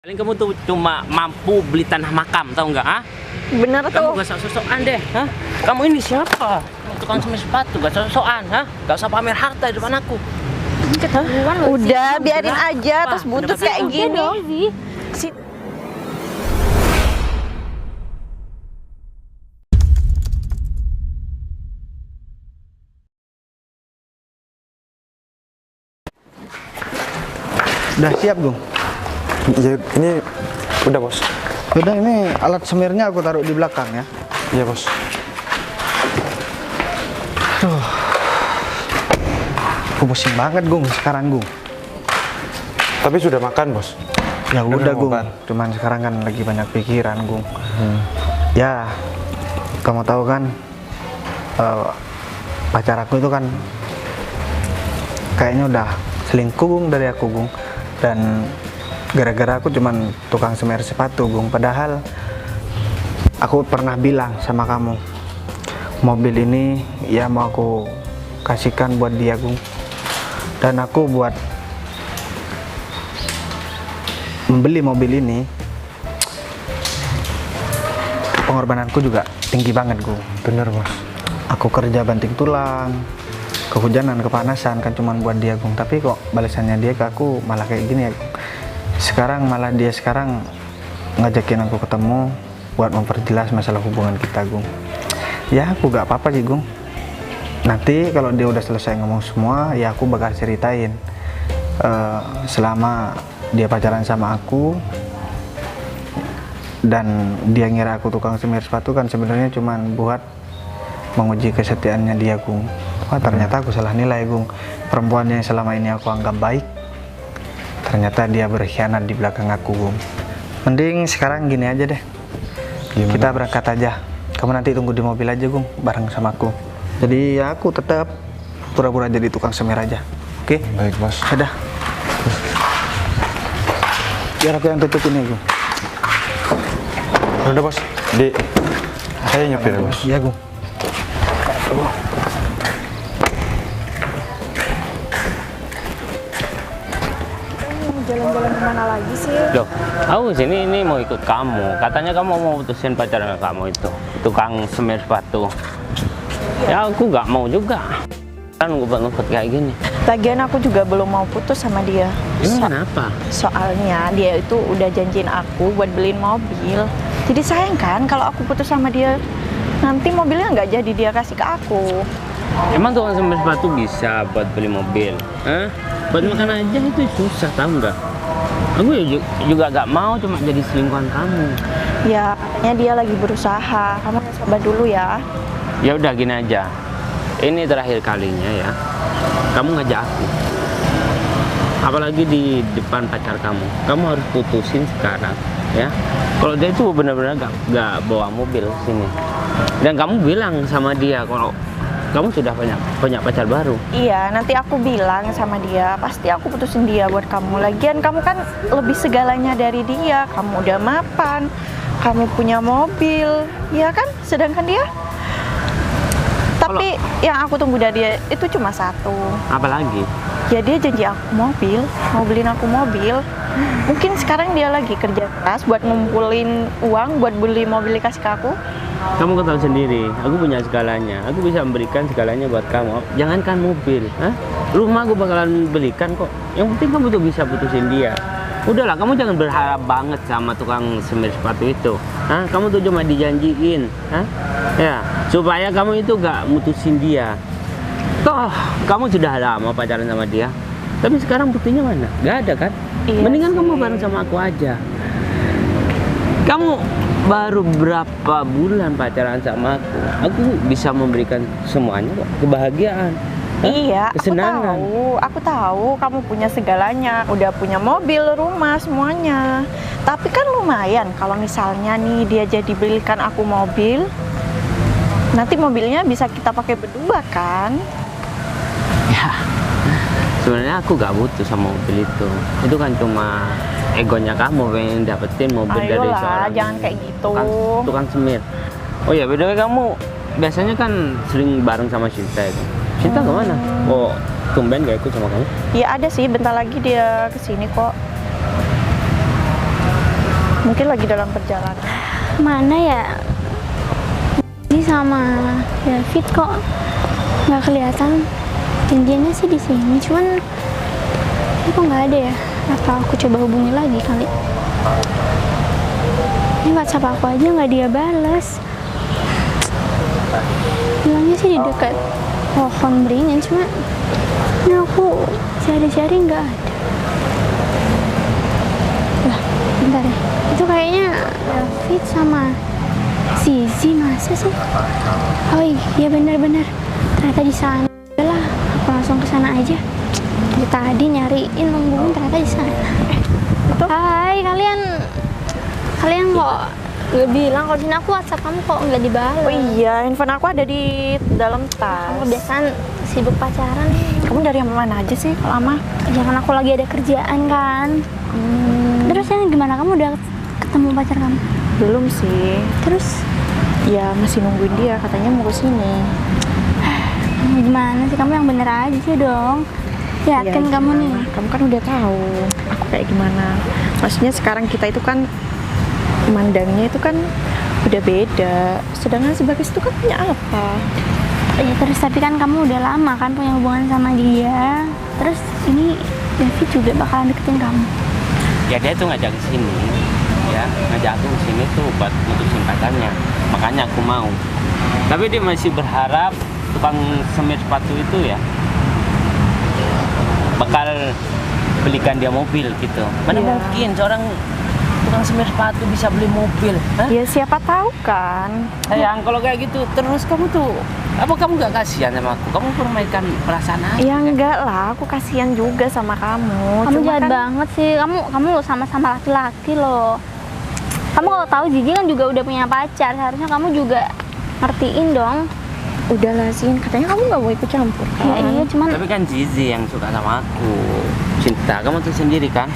Paling kamu tuh cuma mampu beli tanah makam, tahu nggak? Ah? Bener Kamu tuh. gak usah sok-sokan deh, ha? Kamu ini siapa? Tukang semir sepatu, gak sok-sokan, ha? Gak usah pamer harta di depan aku. Udah biarin aja, terus butut kayak gini. Si- Udah siap, Gung? Ya, ini udah bos. Udah, ini alat semirnya aku taruh di belakang ya. Iya bos. Aku pusing banget, Gung, sekarang, Gung. Tapi sudah makan bos. Ya Udah udah, minum Gung. obat? Cuman sekarang kan lagi banyak pikiran, Gung. Ya, kamu tahu kan, pacar aku itu kan kayaknya udah selingkuh, Gung, dari aku, Gung. Dan gara-gara aku cuman tukang semir sepatu, Gung. Padahal aku pernah bilang sama kamu, mobil ini ya mau aku kasihkan buat dia, Gung. Dan aku buat membeli mobil ini, pengorbananku juga tinggi banget, Gung. Bener bos. Aku kerja banting tulang, kehujanan, kepanasan kan cuman buat dia, Gung. Tapi kok balasannya dia ke aku malah kayak gini ya, Gung. Sekarang malah dia sekarang ngajakin aku ketemu buat memperjelas masalah hubungan kita, Gung. Ya aku gak apa-apa sih, Gung. Nanti kalau dia udah selesai ngomong semua, ya aku bakal ceritain selama dia pacaran sama aku dan dia ngira aku tukang semir sepatu, kan sebenarnya cuman buat menguji kesetiaannya dia, Gung. Wah, ternyata aku salah nilai, Gung. Perempuan yang selama ini aku anggap baik, ternyata dia berkhianat di belakang aku, Gung. Mending sekarang gini aja deh. Gimana, Kita bos? berangkat aja. Kamu nanti tunggu di mobil aja, Gung, bareng sama aku. Jadi ya aku tetap pura-pura jadi tukang semir aja. Oke? Baik bos. Sudah. Biar aku yang tutup ini, Gung. Udah bos. Saya nyopir ya bos. Iya, Gung. Jalan-jalan kemana lagi sih? Loh, aku sini ini mau ikut kamu. Katanya kamu mau putusin pacaran kamu itu, tukang semir sepatu. Ya aku nggak mau juga. Kan ngumpet-ngumpet kayak gini. Lagian aku juga belum mau putus sama dia. Kenapa? Soalnya dia itu udah janjiin aku buat beliin mobil. Jadi sayang kan kalau aku putus sama dia, nanti mobilnya nggak jadi dia kasih ke aku. Emang tukang semir sepatu bisa buat beli mobil? Hah? Buat makan aja itu susah, tahu nggak? Aku juga nggak mau cuma jadi selingkuhan kamu. Ya katanya dia lagi berusaha. Kamu sabar dulu ya. Ya udah gini aja. Ini terakhir kalinya ya. Kamu ngajak aku. Apalagi di depan pacar kamu. Kamu harus putusin sekarang, ya. Kalau dia itu benar-benar nggak bawa mobil sini. Dan kamu bilang sama dia kalau kamu sudah punya pacar baru. Iya, nanti aku bilang sama dia, pasti aku putusin dia buat kamu. Lagian kamu kan lebih segalanya dari dia. Kamu udah mapan, kamu punya mobil, ya kan? Sedangkan dia. Tapi yang aku tunggu dari dia itu cuma satu. Apalagi? Ya dia janji aku mobil, mau beliin aku mobil. Mungkin sekarang dia lagi kerja keras buat ngumpulin uang buat beli mobil dikasih ke aku. Kamu kan tahu sendiri, aku punya segalanya. Aku bisa memberikan segalanya buat kamu. Jangankan mobil, hah? Rumah aku bakalan belikan kok. Yang penting kamu tuh bisa putusin dia. Udahlah, kamu jangan berharap banget sama tukang semir sepatu itu. Hah? Kamu tuh cuma dijanjiin, hah? Ya, supaya kamu itu gak mutusin dia. Toh, kamu sudah lama pacaran sama dia. Tapi sekarang buktinya mana? Gak ada kan? Iya Mendingan sih. kamu bareng sama aku aja. Kamu baru berapa bulan pacaran sama aku bisa memberikan semuanya kok, kebahagiaan. Hah? Iya, Kesenangan. aku tahu kamu punya segalanya, udah punya mobil, rumah, semuanya. Tapi kan lumayan kalau misalnya nih dia jadi belikan aku mobil, nanti mobilnya bisa kita pakai berdua kan? Ya, sebenarnya aku gak butuh sama mobil itu. Itu kan cuma egonya kamu pengen dapetin mobil dari Ayolah, seorang jangan kayak gitu. tukang semir. Oh ya, btw kamu biasanya kan sering bareng sama Cinta itu. Cinta kemana? Oh, tumben gak ikut sama kamu? Ya ada sih, bentar lagi dia kesini kok. Mungkin lagi dalam perjalanan. Mana ya? Ini sama David kok nggak kelihatan. Janjiannya sih di sini, cuman ini kok nggak ada ya? Apa aku coba hubungi lagi kali? Ini WhatsApp aku aja nggak dia balas. Bilangnya sih di dekat pohon beringin, cuma ini aku cari-cari nggak ada. Lah, bentar ya. Itu kayaknya David sama Zizi, masa sih? Oh iya benar-benar. Ternyata di sana. Lah, aku langsung ke sana aja. Dari tadi nyariin nungguin ternyata di sana. Itu Hai kalian kok nggak bilang kalau sini aku WhatsApp kamu kok nggak dibalas? oh iya, handphone aku ada di dalam tas. Kamu biasaan sibuk pacaran. Kamu dari mana aja sih kalau Ama? Jangan aku lagi ada kerjaan kan. Terus yang gimana, kamu udah ketemu pacar kamu? Belum sih. Terus Ya masih nungguin dia, katanya mau ke sini. gimana sih, kamu yang bener aja dong. Yakin Ya, kamu nih? gimana? Kamu kan udah tahu aku kayak gimana. Maksudnya sekarang kita itu kan mandangnya itu kan udah beda. Sedangkan sebagai itu kan punya apa? Ya terus tapi kan kamu udah lama kan punya hubungan sama dia. Terus ini David juga bakalan deketin kamu. Ya dia tuh ngajak ke sini, ya ngajak aku ke sini tuh buat mutusin pacarnya. Makanya aku mau. Tapi dia masih berharap tukang semir sepatu itu ya bakal belikan dia mobil gitu. Mana Iya. mungkin seorang tukang semir sepatu bisa beli mobil? Hah? Ya siapa tahu kan. Sayang, kalau kayak gitu terus kamu tuh apa kamu nggak kasihan sama aku? Kamu permainkan perasaan aku. Ya enggak lah, aku kasihan juga sama kamu. Kamu Cuma jahat kan, banget sih. Kamu sama-sama laki-laki loh. Kamu kalau tahu Gigi kan juga udah punya pacar, seharusnya kamu juga ngertiin dong. udahlah Sin, katanya kamu nggak mau ikut campur Ya kan? iya, cuman Tapi kan Zizi yang suka sama aku. Cinta, kamu tuh sendiri kan.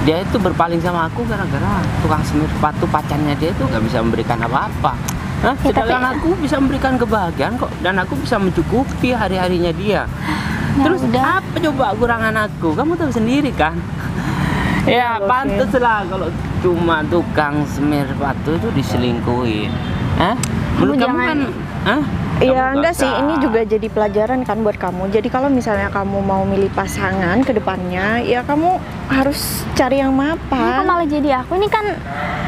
Dia itu berpaling sama aku gara-gara tukang semir sepatu pacarnya dia itu nggak bisa memberikan apa-apa. Hah? Ya, Sedangkan tapi- aku bisa memberikan kebahagiaan kok, dan aku bisa mencukupi hari-harinya dia. Ya Terus udah. apa coba kurangan aku? Kamu tahu sendiri kan. Ya loh, pantes lah kalau cuma tukang semir sepatu itu diselingkuhin. Hah? Menurut kamu jangan- kan? Hah? Iya Kamu enggak nggak sih, ini usah. juga jadi pelajaran kan buat kamu. Jadi kalau misalnya kamu mau milih pasangan ke depannya, ya kamu harus cari yang Ini kok mapan. malah jadi aku, ini kan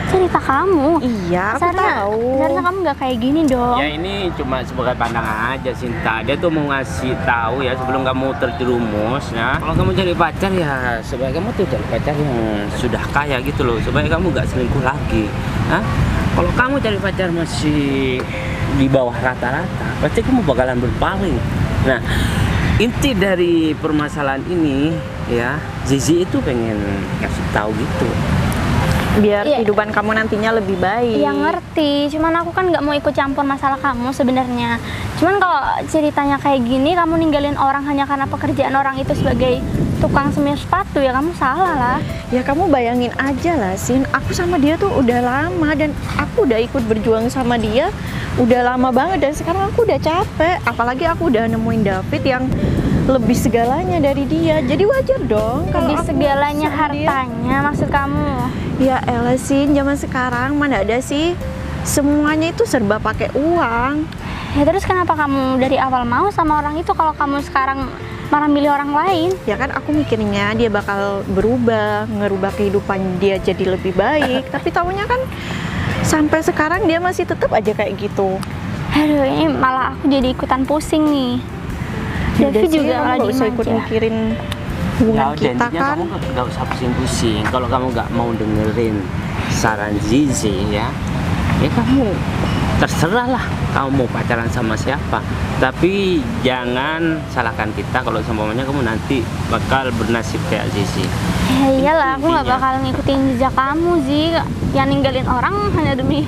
cerita kamu. Iya, aku tahu. Seharusnya kamu nggak kayak gini dong. Ya ini cuma sebagai pandangan aja Sinta. Dia tuh mau ngasih tahu ya sebelum kamu terjerumus ya. Kalau kamu cari pacar ya sebaiknya kamu tuh cari pacar yang sudah kaya gitu loh, supaya kamu nggak selingkuh lagi. Hah? Kalau kamu cari pacar masih di bawah rata-rata, pasti kamu bakalan berpaling. Nah, inti dari permasalahan ini ya, Zizi itu pengen kasih tahu gitu. Biar Iya. kehidupan kamu nantinya lebih baik. Ya ngerti, cuman aku kan nggak mau ikut campur masalah kamu sebenarnya. Cuman kalau ceritanya kayak gini, kamu ninggalin orang hanya karena pekerjaan orang itu sebagai tukang semir sepatu, ya kamu salah lah. Ya kamu bayangin aja lah Sin, aku sama dia tuh udah lama dan aku udah ikut berjuang sama dia udah lama banget, dan sekarang aku udah capek. Apalagi aku udah nemuin David yang lebih segalanya dari dia. Jadi wajar dong kalau Lebih aku segalanya sama dia. hartanya maksud kamu. Ya elah Sin, zaman sekarang mana ada sih semuanya itu serba pakai uang. Ya terus kenapa kamu dari awal mau sama orang itu kalau kamu sekarang malah milih orang lain? Ya kan aku mikirnya dia bakal berubah, ngerubah kehidupan dia jadi lebih baik. Tapi taunya kan sampai sekarang dia masih tetap aja kayak gitu. Aduh, ini malah aku jadi ikutan pusing nih. Ya udah David sih, juga kamu malah nggak usah diem ikut aja. mikirin hubungan kita intinya kan. kamu nggak usah pusing-pusing. Kalau kamu nggak mau dengerin saran Zizi ya kamu terserah lah kamu mau pacaran sama siapa. Tapi jangan salahkan kita kalau seumpamanya kamu nanti bakal bernasib kayak Zizi. Ya iyalah, aku nggak Intinya. bakal ngikutin jejak kamu sih. Yang ninggalin orang hanya demi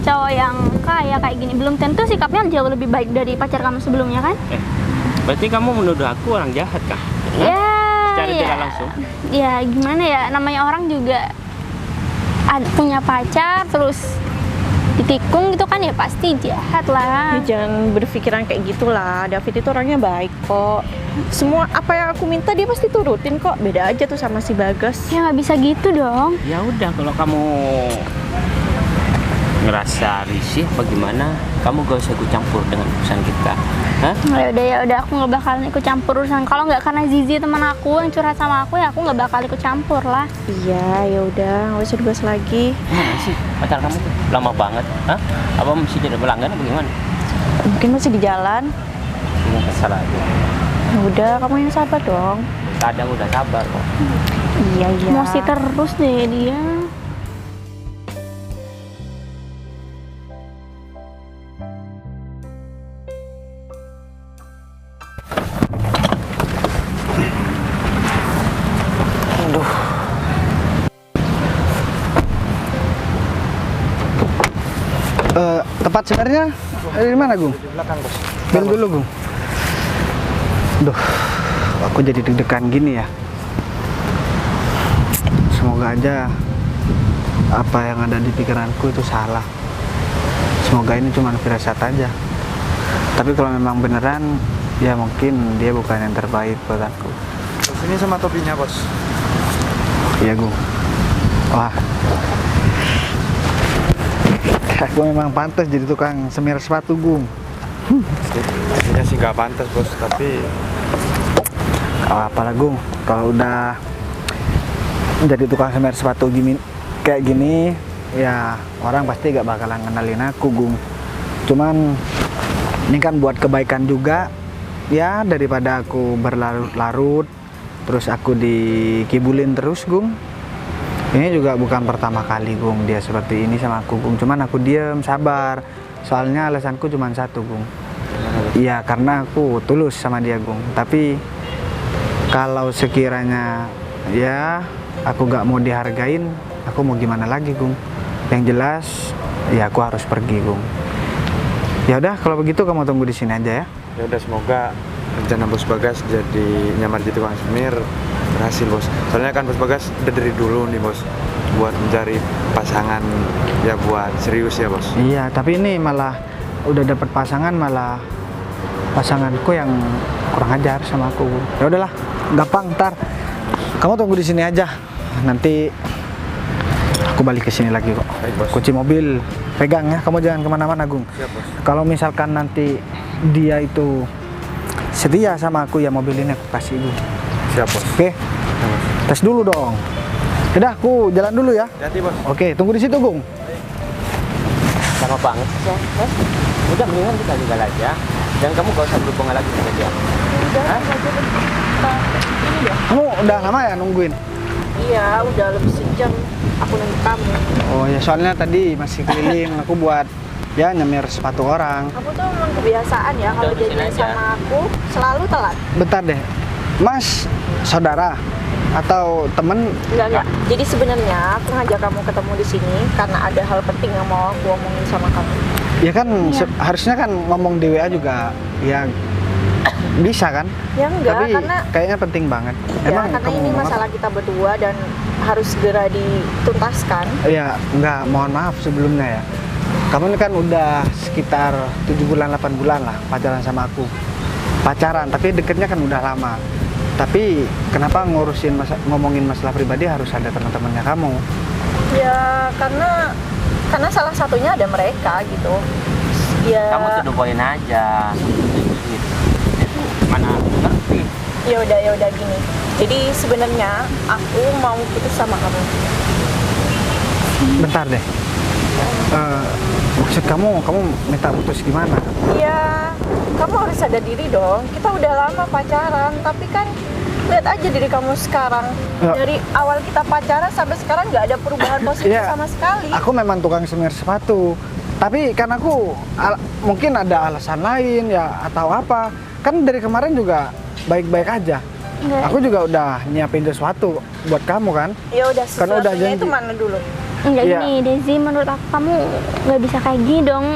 cowok yang kaya kayak gini. Belum tentu sikapnya jauh lebih baik dari pacar kamu sebelumnya kan? Berarti kamu menuduh aku orang jahat kan? Ya, Secara ya. tidak langsung. Ya gimana ya, namanya orang juga punya pacar terus ditikung gitu kan ya pasti jahat lah. Ya, jangan berpikiran kayak gitulah. David itu orangnya baik kok. Semua apa yang aku minta dia pasti turutin kok. Beda aja tuh sama si Bagas. Ya nggak bisa gitu dong. Ya udah, kalau kamu ngerasa risih apa gimana, kamu gak usah ikut campur dengan urusan kita. Hah? Ya udah aku nggak bakalan ikut campur urusan. Kalau nggak karena Zizi teman aku yang curhat sama aku ya aku nggak bakal ikut campur lah. Iya, ya udah, nggak usah dibahas lagi. Gimana sih pacar kamu tuh? Lama banget. Hah? Apa mesti jadi pelanggan apa gimana? Mungkin masih di jalan. Ini kesal aja. Ya udah, kamu yang sabar dong. Kadang udah sabar kok. Iya, iya. Emosi terus deh dia. Tempat sebenarnya di mana, Gung? Di belakang, Bos. Bel dulu, Gung. Duh, aku jadi deg-degan gini ya. Semoga aja apa yang ada di pikiranku itu salah. Semoga ini cuma firasat aja. Tapi kalau memang beneran, ya mungkin dia bukan yang terbaik buat aku. Ini sama topinya, Bos. Iya, Gung. Wah, aku memang pantas jadi tukang semir sepatu, Gung. Aslinya sih nggak pantas, Bos, tapi Apalah, Gung, kalau udah jadi tukang semir sepatu gini kayak gini, ya orang pasti gak bakalan kenalin aku, Gung. Cuman ini kan buat kebaikan juga, ya daripada aku berlarut-larut terus aku dikibulin terus, Gung. Ini juga bukan pertama kali, Gung, dia seperti ini sama aku, Gung. Cuman aku diem, sabar. Soalnya alasanku cuma satu, Gung. Iya, karena aku tulus sama dia, Gung. Tapi kalau sekiranya ya aku gak mau dihargain, aku mau gimana lagi, Gung? Yang jelas, ya aku harus pergi, Gung. Ya udah, kalau begitu kamu tunggu di sini aja ya. ya udah semoga rencana Bos Bagas jadi nyamar jadi tukang semir berhasil, Bos. Soalnya kan Bos Bagas udah dari dulu nih, Bos, buat mencari pasangan ya buat serius ya, Bos. Iya, tapi ini malah udah dapat pasangan, malah pasanganku yang kurang ajar sama aku. Ya udahlah, gampang, ntar kamu tunggu di sini aja. Nanti aku balik ke sini lagi kok. Baik, Bos. Kunci mobil pegang ya, kamu jangan kemana-mana, Gung. Siap, Bos. Kalau misalkan nanti dia itu setia sama aku, ya mobil ini aku kasih, Gung. Siap, Bos. Oke, Ya, Bos. tes dulu dong. Udah, aku jalan dulu ya. Hati-hati, Bos. Oke, tunggu di situ, Gung. Sama banget sih, Hah? Udah mendingan kita tinggal aja. Dan kamu gak usah berhubungan lagi sama dia. Udah, aja deh. Nah, ini deh. Kamu udah lama ya nungguin? Iya, udah lebih sejam aku nunggu kamu. Oh ya, soalnya tadi masih keliling aku buat ya nyemir sepatu orang. Kamu tuh memang kebiasaan ya kalau Udah, di sini janjian aja. sama aku selalu telat. Bentar deh, Mas, saudara atau temen? Enggak. Jadi sebenarnya aku ngajak kamu ketemu di sini karena ada hal penting yang mau aku omongin sama kamu. Ya kan harusnya kan ngomong di WA juga ya bisa kan? Ya enggak, Tapi karena kayaknya penting banget. ya karena ini ngomong masalah kita berdua dan harus segera dituntaskan. apa? Ya enggak, mohon maaf sebelumnya ya. Kamu ini kan udah sekitar 7 bulan 8 bulan lah pacaran sama aku. Pacaran, tapi deketnya kan udah lama. Tapi kenapa ngomongin masalah pribadi harus ada teman-temannya kamu? Ya karena salah satunya ada mereka gitu. Ya Kamu tuh poin aja. Gitu. Mana ngerti? ya udah gini. Jadi sebenarnya aku mau putus sama kamu. Bentar deh. Maksud kamu minta putus gimana? Iya, kamu harus sadar diri dong. Kita udah lama pacaran, tapi kan lihat aja diri kamu sekarang. Ya. Dari awal kita pacaran sampai sekarang nggak ada perubahan positif Iya, sama sekali. Aku memang tukang semir sepatu. Tapi kan aku mungkin ada alasan lain ya atau apa. Kan dari kemarin juga baik-baik aja. Enggak. Aku juga udah nyiapin sesuatu buat kamu kan. Ya udah, Kan udah sesuatunya itu janji. mana dulu? Enggak Iya. gini, Desi, menurut aku kamu nggak bisa kayak gini dong.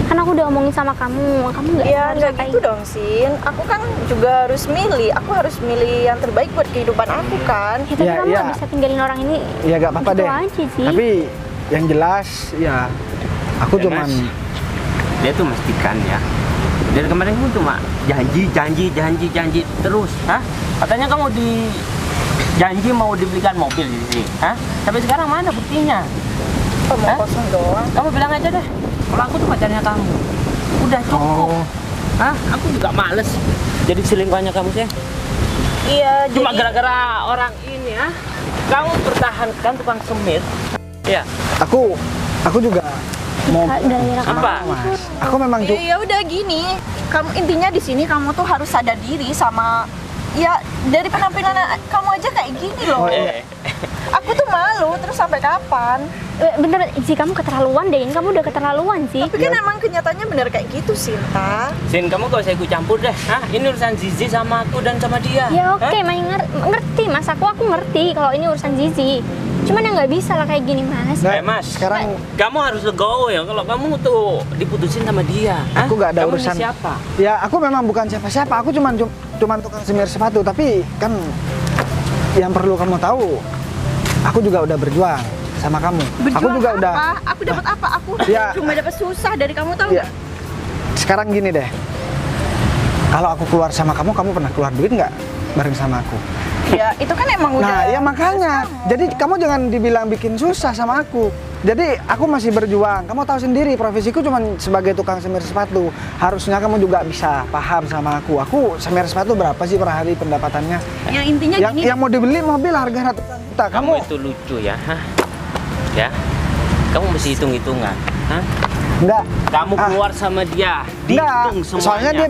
Kan aku udah omongin sama kamu nggak Ya harus nggak kayak gitu dong, Sin. Aku kan juga harus milih. Aku harus milih yang terbaik buat kehidupan aku kan. Ya, tapi Iya, kamu iya. nggak bisa tinggalin orang ini. Ya gak apa-apa Gitu deh. aja sih. Tapi yang jelas ya Aku Ya, cuman Mas, dia tuh mestikan ya. Dari kemarin kamu cuma janji terus, Katanya kamu janji mau dibelikan mobil di sini, Sampai sekarang mana buktinya? Omong kosong doang. Kamu bilang aja deh, kalau aku tuh pacarnya kamu. Udah cukup. Oh. Aku juga males jadi selingkuhannya kamu sih. Iya, Cuma jadi gara-gara orang ini, kamu pertahankan tukang semir. Ya, aku juga mau Gara-gara kamu. apa? Mas. Aku memang ya udah gini. Kamu intinya di sini kamu tuh harus sadar diri sama ya dari penampilan kamu aja kayak gini loh. Aku tuh malu terus sampai kapan? Bener sih, kamu keterlaluan deh. Ini kamu udah keterlaluan sih. Tapi kan emang kenyataannya bener kayak gitu, Sinta. Sin, kamu gak usah ikut campur deh. Ini urusan Zizi sama aku dan sama dia. Ya oke, Mai ngerti Mas. Aku ngerti kalau ini urusan Zizi. Cuman yang nggak bisa lah kayak gini Mas. Mas, sekarang kamu harus legowo ya kalau kamu tuh diputusin sama dia. Aku nggak ada Kamu ini urusan. siapa? Ya aku memang bukan siapa-siapa. Aku cuman tukang semir sepatu. Tapi kan yang perlu kamu tahu, aku juga udah berjuang sama kamu. Aku juga apa? udah. Aku dapat apa? Aku Ya. cuma dapat susah dari kamu tahu Ya. nggak? Sekarang gini deh. Kalau aku keluar sama kamu pernah keluar duit nggak bareng sama aku? Ya, itu kan emang udah. Nah, ya makanya. Jadi kamu jangan dibilang bikin susah sama aku. Jadi aku masih berjuang. Kamu tahu sendiri profesiku cuma sebagai tukang semir sepatu. Harusnya kamu juga bisa paham sama aku. Aku semir sepatu berapa sih per hari pendapatannya? Ya intinya gini. Yang mau dibeli mobil harga ratusan juta. Kamu itu lucu ya, Ya, kamu mesti hitung-hitungan, Enggak. Kamu keluar sama dia, dihitung Enggak. semuanya. Soalnya dia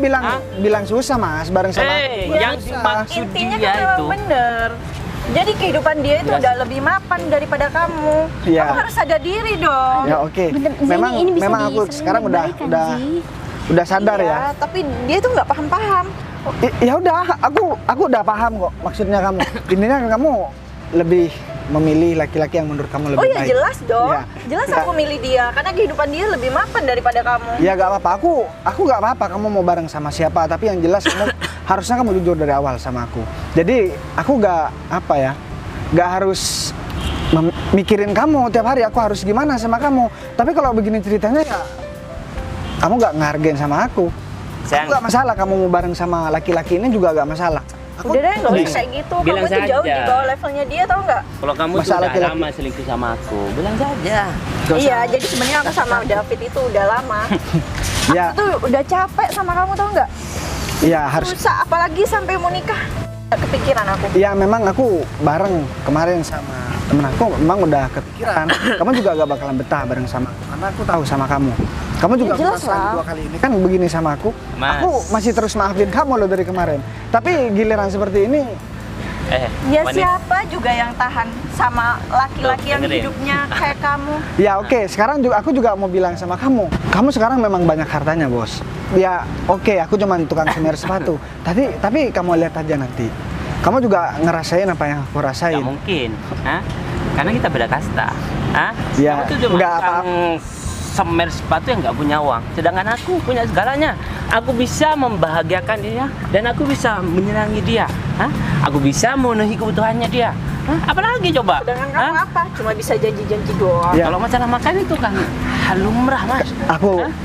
bilang susah Mas bareng sama aku. Yang Susah. dimaksud Intinya dia kan memang itu. bener. Jadi kehidupan dia itu Jelas. udah lebih mapan daripada kamu. Iya. Kamu harus sadar diri dong. Ya oke. Bener, Zee, Memang ini bisa memang aku disering sekarang baik-baikan, Zee. udah sadar Iya, ya. tapi dia tuh nggak paham-paham. Ya udah, aku udah paham kok maksudnya kamu. Intinya kamu lebih memilih laki-laki yang menurut kamu lebih Oh ya baik. jelas dong. Ya. Jelas Nggak- aku milih dia karena kehidupan dia lebih mapan daripada kamu. Ya gak apa-apa, aku gak apa-apa kamu mau bareng sama siapa, tapi yang jelas kamu harusnya kamu jujur dari awal sama aku. Jadi aku gak apa ya, gak harus mikirin kamu tiap hari aku harus gimana sama kamu. Tapi kalau begini ceritanya ya kamu gak ngehargain sama aku. Sayang. Aku gak masalah kamu mau bareng sama laki-laki ini juga gak masalah. Aku Udah deh nggak usah Bilang- kayak gitu. bilang Kamu tuh jauh saja. di bawah levelnya dia tau nggak? Kalau kamu tuh Masalah udah laki-laki. lama selingkuh sama aku, bilang saja. Gak usah. Iya, jadi sebenarnya aku sama David itu udah lama. Ya, Aku tuh udah capek sama kamu tau nggak? ya harus. Susah apalagi sampai mau nikah. Kepikiran aku. Ya memang aku bareng kemarin sama temen aku memang udah kepikiran. Kamu juga gak bakalan betah bareng sama aku karena aku tahu sama kamu. Kamu juga Ya, jelas pernah sekali lah. 2 kali ini kan begini sama aku. Mas. Aku masih terus maafin kamu loh dari kemarin. Tapi giliran seperti ini, Ya wanita. siapa juga yang tahan sama laki-laki Tuh, yang dengerin. hidupnya kayak kamu? ya oke. Sekarang juga aku juga mau bilang sama kamu. Kamu sekarang memang banyak hartanya bos. Ya oke, aku cuma tukang semir sepatu. Tapi kamu lihat aja nanti. Kamu juga ngerasain apa yang aku rasain. Nggak mungkin, karena kita beda kasta. Ya, Kamu tuh cuma nggak tukang semer sepatu yang nggak punya uang, sedangkan aku punya segalanya. Aku bisa membahagiakan dia dan aku bisa menyenangi dia. Aku bisa memenuhi kebutuhannya dia. Apalagi coba? Sedangkan kamu apa? Cuma bisa janji-janji doang. Ya. Kalau masalah makan itu kan lumrah mas.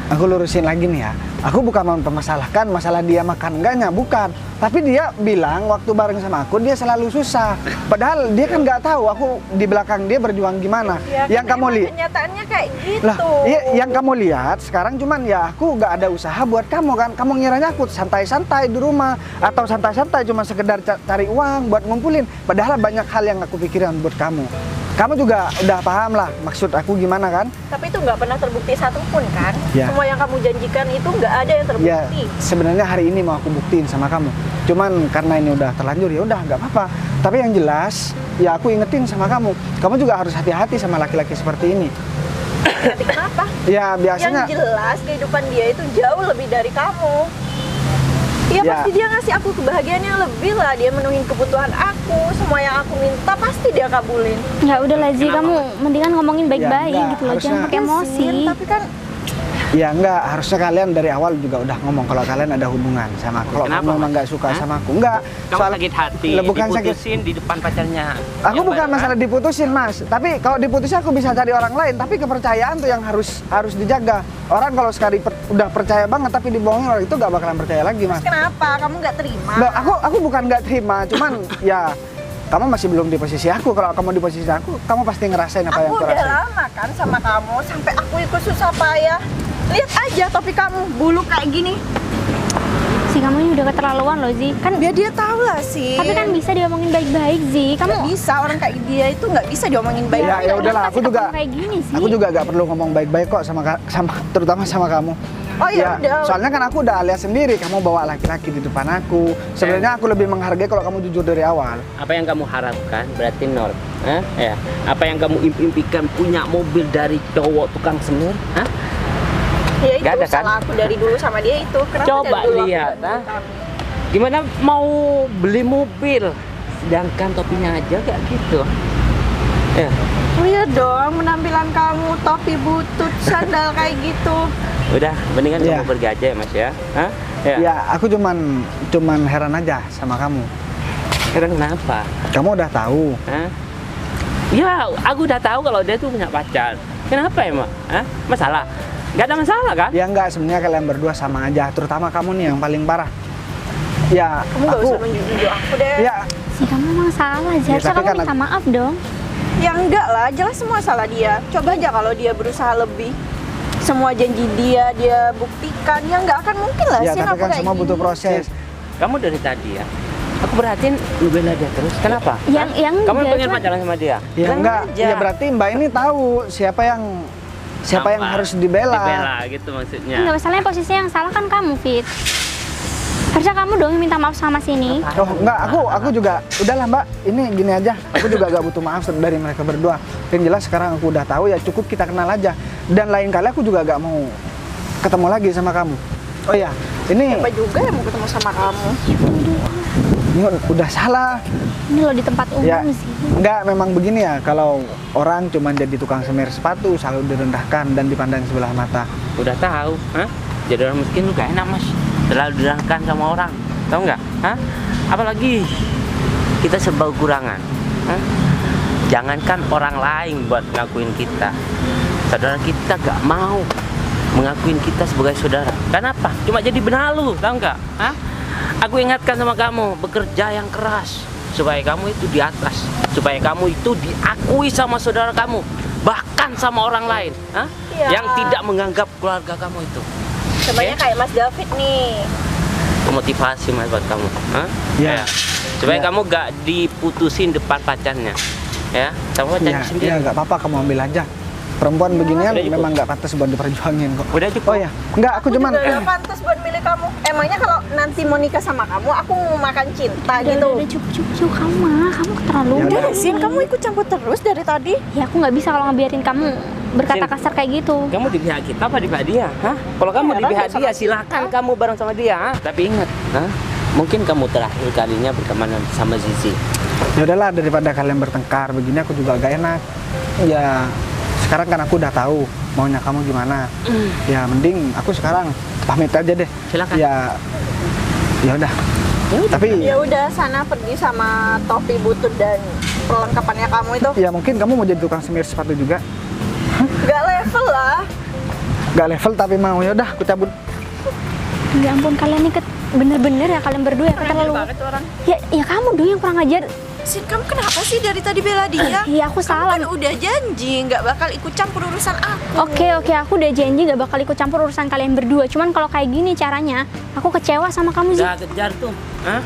Aku lurusin lagi nih ya. Aku bukan mempermasalahkan masalah dia makan enggaknya, bukan. Tapi dia bilang waktu bareng sama aku dia selalu susah. Padahal dia kan nggak tahu aku di belakang dia berjuang gimana. Ya, yang kan kamu emang lihat, kenyataannya kayak gitu. lah, iya, yang kamu lihat sekarang cuman ya aku nggak ada usaha buat kamu kan. Kamu ngiranya aku santai-santai di rumah atau santai-santai cuma sekedar cari uang buat ngumpulin. Padahal banyak hal yang aku pikirin buat kamu. Kamu juga udah paham lah maksud aku gimana kan? Tapi itu nggak pernah terbukti satupun kan? Ya. Semua yang kamu janjikan itu nggak ada yang Ya, terbukti. sebenarnya hari ini mau aku buktiin sama kamu. Cuman karena ini udah terlanjur ya udah nggak apa-apa. Tapi yang jelas ya aku ingetin sama kamu. Kamu juga harus hati-hati sama laki-laki seperti ini. Tapi kenapa? Ya biasanya Yang jelas kehidupan dia itu jauh lebih dari kamu. Ya, Ya. pasti dia ngasih aku kebahagiaan yang lebih lah. Dia menuhin kebutuhan aku, semua yang aku minta pasti dia kabulin. Ya udah lah Zee, Kenapa? kamu mendingan ngomongin baik-baik enggak, gitu loh, jangan harusnya- pakai emosi. Tapi kan Ya enggak, harusnya kalian dari awal juga udah ngomong kalau kalian ada hubungan sama aku. Kalau Kenapa, kamu memang Mas? nggak suka Hah? sama aku, enggak. Kamu sakit hati, Lah, bukan sakit. diputusin di depan pacarnya. Aku Yang bukan baru, masalah diputusin, Mas. Tapi kalau diputusin aku bisa cari orang lain. Tapi kepercayaan tuh yang harus dijaga. Orang kalau sekali udah percaya banget tapi dibohongin orang itu nggak bakalan percaya lagi, Mas. Kenapa? Kamu nggak terima? Loh, aku bukan nggak terima, cuman ya kamu masih belum di posisi aku. Kalau kamu di posisi aku, kamu pasti ngerasain apa yang Aku aku udah rasain. lama kan sama kamu, sampai aku ikut susah payah. Lihat aja topi kamu, bulu kayak gini. Si kamu ini udah keterlaluan loh, Zi. Kan Biar dia tahu lah sih. tapi kan bisa diomongin baik-baik, Zi. Nggak Kamu bisa, orang kayak dia itu nggak bisa diomongin baik. Ya udahlah, aku juga kayak gini sih. aku juga gak perlu ngomong baik-baik kok sama terutama sama kamu. Oh ya udah. Soalnya kan aku udah lihat sendiri kamu bawa laki-laki di depan aku. Sebenarnya aku lebih menghargai kalau kamu jujur dari awal. Apa yang kamu harapkan berarti nol. Hah? Ya. Apa yang kamu impikan punya mobil dari cowok tukang semir? Hah? Ya itu Nggak ada, kan? salah aku dari dulu sama dia itu. Kenapa Coba dari dulu aku lihat, nggak ah. dulu kamu? Gimana mau beli mobil sedangkan topinya aja kayak gitu? Ya. Iya dong, penampilan kamu topi butut sandal kayak gitu. Udah, mendingan Iya. kamu pergi aja ya, Mas ya. Hah? Ya. Ya, aku cuman heran aja sama kamu. Sekarang kenapa? Kamu udah tahu. Hah? Ya, aku udah tahu kalau dia tuh punya pacar. Kenapa emang? Hah? Masalah? Gak ada masalah kan? Ya enggak, sebenarnya kalian berdua sama aja, terutama kamu nih yang paling parah. Ya, Kamu nggak aku usah nunjuk-nunjuk aku deh. ya Si kamu emang salah, Zi. Ya, Harusnya tapi kamu kan minta maaf dong. Ya enggak lah, jelas semua salah dia. Coba aja kalau dia berusaha lebih. Semua janji dia buktikan. Ya nggak akan mungkin lah ya sih tapi aku kan kayak semua gini. butuh proses. Kamu dari tadi ya, aku perhatiin lu bela dia terus. Kenapa? Yang Kamu enggak, pengen cuma- pacaran sama dia? Ya Bilang enggak, aja. ya berarti Mbak ini tahu siapa yang Apa? harus dibela. Dibela gitu maksudnya. Enggak, masalahnya posisi yang salah kan kamu, Fit. Harusnya kamu dong yang minta maaf sama sini. Oh enggak, aku juga udahlah Mbak, ini gini aja. Aku juga gak butuh maaf dari mereka berdua. Yang jelas sekarang aku udah tahu, ya cukup kita kenal aja. Dan lain kali aku juga gak mau ketemu lagi sama kamu. Oh iya, ini Siapa juga yang mau ketemu sama kamu? udah salah. Ini lo di tempat umum Ya, sih. enggak, memang begini ya. Kalau orang cuma jadi tukang semir sepatu selalu direndahkan dan dipandang sebelah mata. Udah tahu, hah? Jadi orang miskin lu gak enak, Mas. Terlalu dirangkan sama orang. Tahu nggak? Hah? Apalagi kita serba kekurangan. Hah? Jangankan orang lain buat ngakuin kita. Saudara kita gak mau mengakuin kita sebagai saudara. Kenapa? Cuma jadi benalu, tahu nggak? Hah? Aku ingatkan sama kamu, bekerja yang keras supaya kamu itu di atas, supaya kamu itu diakui sama saudara kamu, bahkan sama orang lain, hah? Iya. Yang tidak menganggap keluarga kamu itu. Contohnya kayak Mas David nih. Motivasi Mas buat kamu, hah? Ya. Supaya Ya. kamu gak diputusin depan pacarnya, ya, sama pacarnya Ya, sendiri. ya nggak apa-apa, kamu ambil aja. Perempuan beginian Udah cukup. memang nggak pantas buat diperjuangin kok. Udah cukup. Oh ya, enggak, aku cuman juga gak pantas buat milih kamu. Emangnya kalau nanti mau nikah sama kamu, aku mau makan cinta gitu. Udah cukup kamu mah, kamu keterlaluan. Ya Udah deh, Sin, kamu ikut campur terus dari tadi. Ya aku nggak bisa kalau ngebiarin kamu berkata Sin. kasar kayak gitu. Kamu di pihak kita apa di pihak dia? Hah? Kalau kamu Ya, di pihak sama dia, kita. silakan kamu bareng sama dia. Hah? Tapi ingat, hah? Mungkin kamu terakhir kalinya berteman sama Zizi. ya udahlah, daripada kalian bertengkar begini aku juga agak enak. Ya sekarang kan aku udah tahu maunya kamu gimana. Ya mending aku sekarang pamit aja deh. Silakan. Ya udah. Tapi Ya udah, sana pergi sama topi butut dan perlengkapannya kamu itu. ya mungkin kamu mau jadi tukang semir sepatu juga. Gak level lah. Gak level tapi mau. Ya udah, aku cabut. Ya ampun, kalian ini bener-bener ya kalian berdua ya keterlaluan. banget tuh orang. Ya kamu dong yang kurang ajar. Sin, kamu kenapa sih dari tadi bela dia? Iya aku Kamu salah. kan udah janji nggak bakal ikut campur urusan aku. Oke, aku udah janji gak bakal ikut campur urusan kalian berdua. Cuman kalau kayak gini caranya, aku kecewa sama kamu sih. Udah kejar tuh, hah?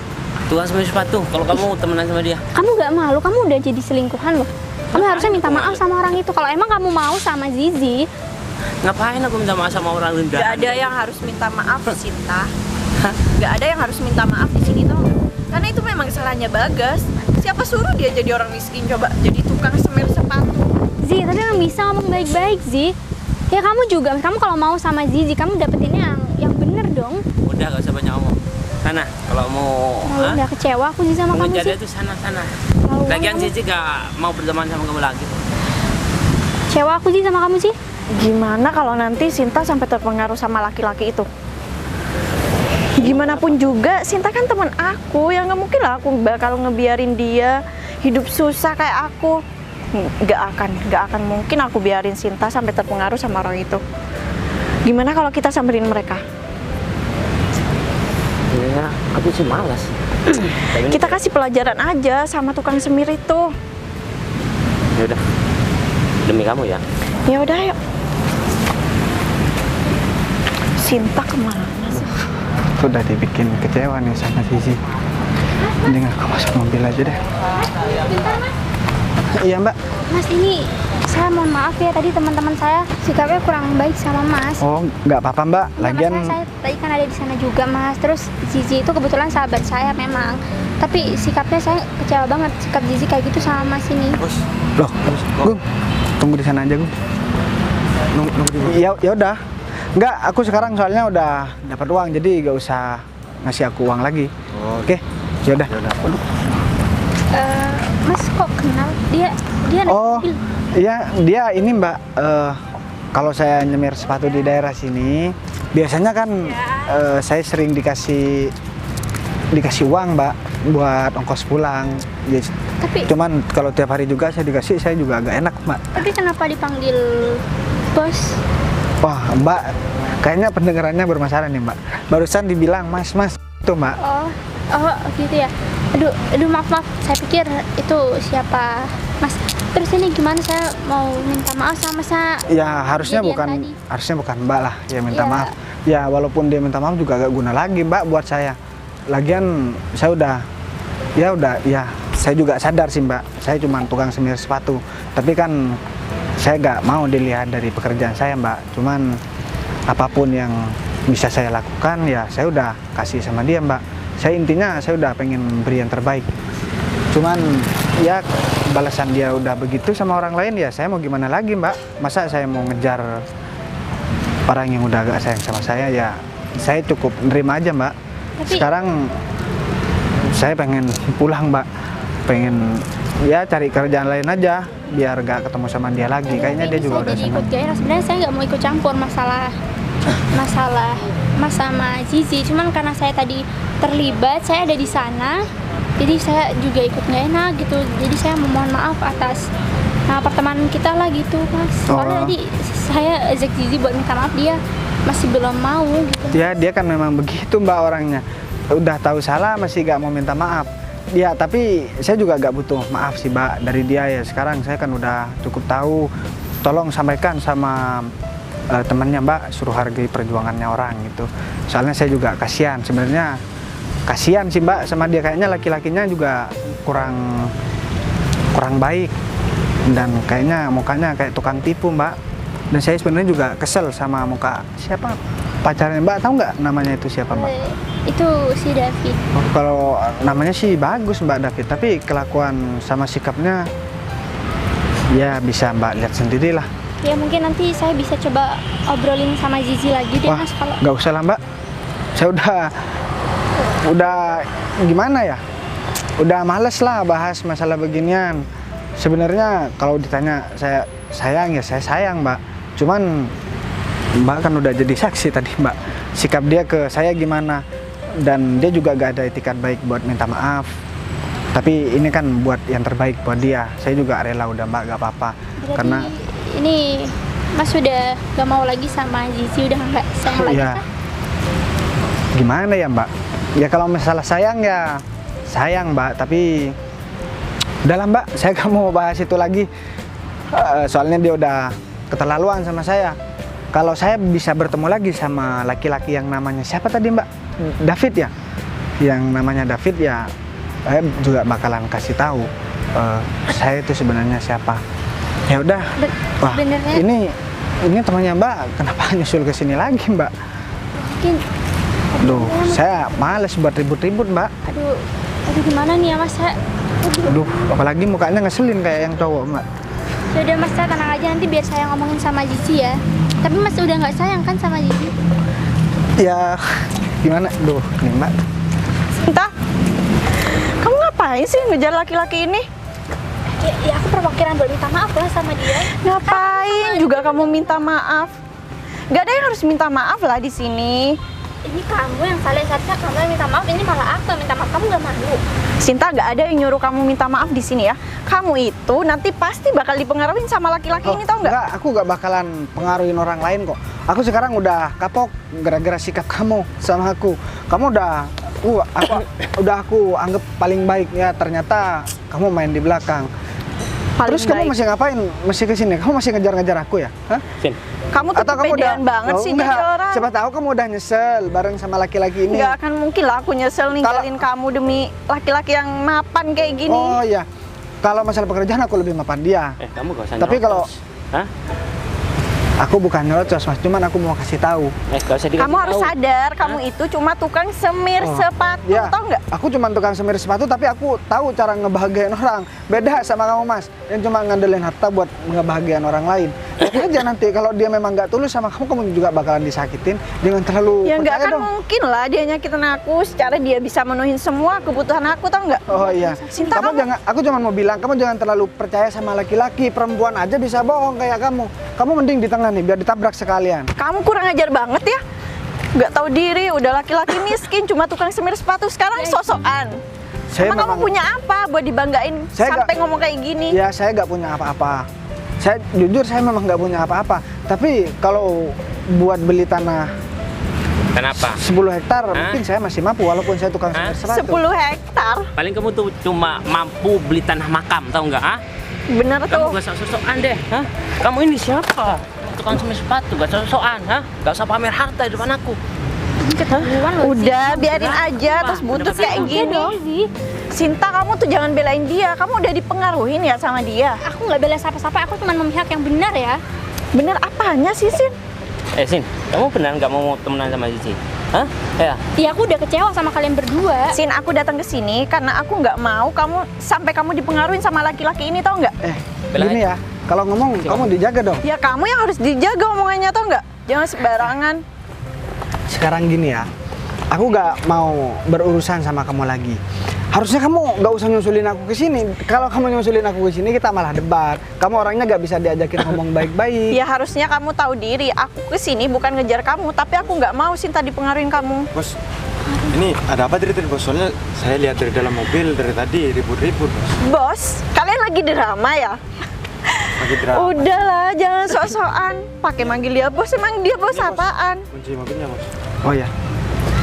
Tukang semir sepatu. Kalau kamu temenan sama dia, Kamu gak malu, kamu udah jadi selingkuhan loh. Kamu harusnya minta maaf sama orang itu. Kalau emang kamu mau sama Zizi, ngapain aku minta maaf sama orang rendah? Gak ada yang harus minta maaf, Sinta. Gak ada yang harus minta maaf di sini tuh. Karena itu memang kesalahannya Bagas. Siapa suruh dia jadi orang miskin, coba jadi tukang semir sepatu. Zi, tapi emang bisa ngomong baik-baik, Zi. Ya kamu juga, kamu kalau mau sama Zizi, kamu dapetinnya yang bener dong. Udah gak usah banyak ngomong. Sana, kalau mau, hah? Udah kecewa aku sih sama Mau kamu ngejar sih. dia tuh sana. Keterlaluan Lagian kamu. Zizi gak mau berteman sama kamu lagi. kecewa aku sih sama kamu sih. Gimana kalau nanti Sinta sampai terpengaruh sama laki-laki itu? Gimana pun juga, Sinta kan teman aku, yang nggak mungkin lah aku bakal ngebiarin dia hidup susah kayak aku. Nggak akan mungkin aku biarin Sinta sampai terpengaruh sama orang itu. Gimana kalau kita samperin mereka? Ya, aku sih malas. Kita kasih pelajaran aja sama tukang semir itu. Ya udah, demi kamu ya. Ya udah, yuk. Sinta kemana sih? Sudah dibikin kecewa nih sama Zizi. Mending aku masuk mobil aja deh. Iya Mbak. Mas, ini saya mohon maaf ya, tadi teman-teman saya sikapnya kurang baik sama Mas. Oh nggak apa-apa Mbak. Iya, Lagian Mas, saya tadi kan ada di sana juga Mas. Terus Zizi itu kebetulan sahabat saya memang. Tapi sikapnya saya kecewa banget, sikap Zizi kayak gitu sama Mas ini. loh, Gung, tunggu di sana aja Gung. Nunggu di mana? Ya udah. Enggak, aku sekarang soalnya udah dapat uang, jadi nggak usah ngasih aku uang lagi. Oh, Oke, ya udah. Mas kok kenal? Dia naik Oh, mobil. iya dia ini Mbak. Kalau saya nyemir sepatu di daerah sini, biasanya kan saya sering dikasih uang Mbak buat ongkos pulang. Yes. Tapi Cuman kalau tiap hari juga saya dikasih, saya juga agak enak Mbak. tapi kenapa dipanggil bos? Wah Mbak, kayaknya pendengarannya bermasalah nih Mbak. Barusan dibilang mas itu Mbak. Oh gitu ya. Aduh maaf, saya pikir itu siapa Mas. Terus ini gimana, saya mau minta maaf sama saya. Ya harusnya kejadian bukan Mbak lah ya minta Ya. maaf. Ya walaupun dia minta maaf juga agak guna lagi Mbak buat saya. Lagian saya udah saya juga sadar sih Mbak. Saya cuma tukang semir sepatu. Tapi kan saya nggak mau dilihat dari pekerjaan saya Mbak. Cuman apapun yang bisa saya lakukan ya saya udah kasih sama dia Mbak. Saya intinya saya udah pengen beri yang terbaik. Cuman ya balasan dia udah begitu sama orang lain ya saya mau gimana lagi Mbak. Masa saya mau ngejar orang yang udah agak sayang sama saya, ya saya cukup nerima aja Mbak. Tapi- Sekarang saya pengen pulang Mbak. Pengen ya cari kerjaan lain aja biar gak ketemu sama dia lagi. Kayaknya dia juga udah jadi senang. ikut gairah. Sebenarnya saya nggak mau ikut campur masalah Mas sama Zizi. Cuman karena saya tadi terlibat, saya ada di sana, jadi saya juga ikut nggak enak gitu. Jadi saya memohon maaf atas pertemanan kita lah gitu Mas. Soalnya Oh. tadi saya ajak Zizi buat minta maaf, dia masih belum mau gitu. Ya dia kan memang begitu Mbak orangnya. Udah tahu salah masih gak mau minta maaf. Ya tapi saya juga gak butuh maaf sih Mbak dari dia ya. Sekarang saya kan udah cukup tahu. Tolong sampaikan sama temannya Mbak, suruh hargai perjuangannya orang gitu. Soalnya saya juga kasihan sebenarnya. Kasihan sih Mbak sama dia, kayaknya laki-lakinya juga kurang baik. Dan kayaknya mukanya kayak tukang tipu Mbak. Dan saya sebenarnya juga kesel sama muka siapa pacarnya Mbak, tahu nggak namanya itu siapa Mbak? Itu si David. Oh, kalau namanya sih bagus Mbak David, tapi kelakuan sama sikapnya ya bisa Mbak lihat sendiri lah. Ya mungkin nanti saya bisa coba obrolin sama Zizi lagi deh Wah, Mas kalau. nggak usah lah Mbak. Saya udah gimana ya? Udah males lah bahas masalah beginian. Sebenarnya kalau ditanya saya sayang ya saya sayang Mbak. Cuman Mbak kan udah jadi saksi tadi Mbak. Sikap dia ke saya gimana? Dan dia juga gak ada etikat baik buat minta maaf. Tapi ini kan buat yang terbaik buat dia. Saya juga rela udah Mbak, gak apa-apa. Berarti Karena ini Mas sudah gak mau lagi sama Zizi, udah nggak sayang lagi ya kan? gimana ya Mbak? Ya kalau masalah sayang ya sayang Mbak. Tapi udahlah Mbak, saya gak mau bahas itu lagi. Soalnya dia udah keterlaluan sama saya. Kalau saya bisa bertemu lagi sama laki-laki yang namanya siapa tadi Mbak? David ya? Yang namanya David ya, saya juga bakalan kasih tahu saya itu sebenarnya siapa. Ya udah. Wah, Sebenarnya ini temannya Mbak, kenapa nyusul ke sini lagi Mbak? mungkin Duh, saya males buat ribut-ribut Mbak. aduh gimana nih ya Mas? Aduh, apalagi mukanya ngeselin kayak yang cowok Mbak. Sudah Mas, saya tenang aja, nanti biar saya ngomongin sama Zizi ya. Tapi Mas udah nggak sayang kan sama Zizi? Ya gimana? Duh, nih Mbak. Sinta, kamu ngapain sih ngejar laki-laki ini? Ya aku perwakilan buat minta maaf lah sama dia. Ngapain juga kamu minta maaf? Gak ada yang harus minta maaf lah di sini. Ini kamu yang salah, seharusnya kamu yang minta maaf. Ini malah aku yang minta maaf. Kamu gak malu? Sinta, gak ada yang nyuruh kamu minta maaf di sini ya. Kamu itu nanti pasti bakal dipengaruhi sama laki-laki ini, tau nggak? Enggak, aku gak bakalan pengaruhin orang lain kok. Aku sekarang udah kapok gara-gara sikap kamu sama aku. Kamu udah aku anggap paling baik ya, ternyata kamu main di belakang. Paling Terus kamu baik. masih ngapain? Masih kesini? Kamu masih ngejar-ngejar aku ya? Hah? Sin, Kamu tuh kepedean banget sih jadi orang. Siapa tahu kamu udah nyesel bareng sama laki-laki ini. Nggak akan mungkin lah aku nyesel ninggalin kamu demi laki-laki yang mapan kayak gini. Oh iya, kalau masalah pekerjaan aku lebih mapan dia. kamu gak usah Tapi kalau- nyerocos. Hah? Aku bukan nyerocos mas, cuman aku mau kasih tahu. Gak usah dikasih Kamu harus tahu. sadar, kamu itu cuma tukang semir Oh, sepatu, ya, tau nggak? Aku cuma tukang semir sepatu, tapi aku tahu cara ngebahagiain orang. Beda sama kamu mas, yang cuma ngandelin harta buat ngebahagiain orang lain. Lihat aja nanti kalau dia memang nggak tulus sama kamu, kamu juga bakalan disakitin dengan terlalu Ya nggak percaya akan dong. mungkin lah dia nyakitin aku secara dia bisa menuhin semua kebutuhan aku, tau nggak? Oh iya, Sinta, kamu jangan. Aku cuma mau bilang, kamu jangan terlalu percaya sama laki-laki. Perempuan aja bisa bohong kayak kamu. Kamu mending di tengah nih, biar ditabrak sekalian. Kamu kurang ajar banget ya. Nggak tahu diri, udah laki-laki miskin, cuma tukang semir sepatu, sekarang sosokan. Saya Emang kamu memang- punya apa buat dibanggain Saya sampai nggak- ngomong kayak gini? Ya saya nggak punya apa-apa. Saya jujur saya memang nggak punya apa-apa. Tapi kalau buat beli tanah Kenapa? 10 hektar Hah? mungkin saya masih mampu walaupun saya tukang Hah? semir sepatu. 10 hektar, Paling kamu tuh cuma mampu beli tanah makam, tau nggak? Ah? bener Kamu tuh. gak sok-sokan deh, hah? Kamu ini siapa? Tukang semir sepatu, gak sok-sokan, hah? Gak usah pamer harta di depan aku. Keterlaluan loh. Udah, biarin Kenapa? aja, terus butut Kenapa kayak kamu? Udah gini. dong, Zi. Sinta, kamu tuh jangan belain dia. Kamu udah dipengaruhin ya sama dia. Aku nggak bela siapa-siapa, aku cuma memihak yang benar ya. Bener apanya sih, Sin? Sin, kamu beneran gak mau temenan sama Cici? Hah? Ya? Iya, aku udah kecewa sama kalian berdua. Sin, aku datang ke sini karena aku nggak mau kamu sampai kamu dipengaruhin sama laki-laki ini, tau nggak? Belain. Gini ya, kalau ngomong kamu dijaga dong. Ya kamu yang harus dijaga omongannya, tau nggak? Jangan sembarangan. Sekarang gini ya, aku nggak mau berurusan sama kamu lagi. Harusnya kamu nggak usah nyusulin aku ke sini. Kalau kamu nyusulin aku ke sini, kita malah debat. Kamu orangnya nggak bisa diajakin ngomong baik-baik. Ya harusnya kamu tahu diri. Aku ke sini bukan ngejar kamu, tapi aku nggak mau Sinta dipengaruhin kamu. Bos, ini ada apa dari tadi bos? Soalnya saya lihat dari dalam mobil dari tadi ribut-ribut bos. Bos, kalian lagi drama ya? Lagi drama. Udahlah, jangan sok-sokan. Pakai manggil dia bos, emang dia bos apaan? Kunci mobilnya bos.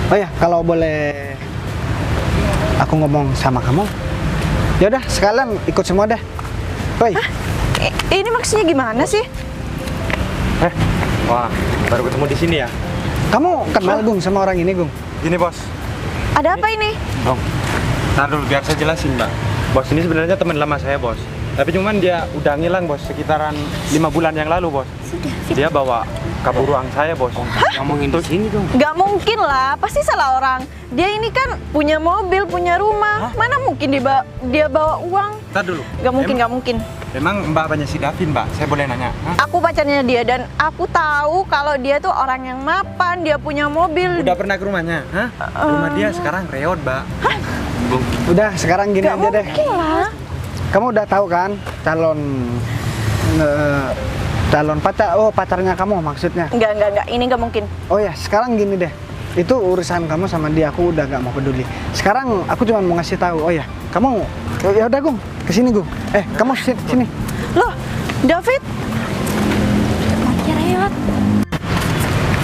Oh ya, kalau boleh aku ngomong sama kamu, ya udah sekalian ikut semua deh. Woi, Ini maksudnya gimana sih? Wah, baru ketemu di sini ya. kamu kenal Gung sama orang ini Gung? Gini bos. Ada apa ini? Bang, ntar dulu biar saya jelasin mbak. Bos ini sebenarnya teman lama saya bos. Tapi cuman dia udah ngilang bos, sekitaran 5 bulan yang lalu bos. Dia bawa kabur uang saya bos. Ngomongin di sini dong. Gak mungkin lah, pasti salah orang. Dia ini kan punya mobil, punya rumah. Mana mungkin dia bawa uang? Ntar dulu. Gak mungkin, gak mungkin. Emang mbak banyak si Davin mbak, saya boleh nanya? Hah? Aku pacarnya dia dan aku tahu kalau dia tuh orang yang mapan, dia punya mobil. Udah pernah ke rumahnya? Hah? Rumah dia sekarang reot mbak. Bung, Udah sekarang gini Gak aja deh. mungkin lah. Kamu udah tahu kan calon pacar? Oh pacarnya kamu maksudnya? Enggak, ini gak mungkin. Oh ya sekarang gini deh. Itu urusan kamu sama dia, aku udah gak mau peduli. Sekarang aku cuma mau ngasih tahu. Oh ya, kamu ya udah Gung, kesini Gung. Kamu sini. Loh, David? Mati reot.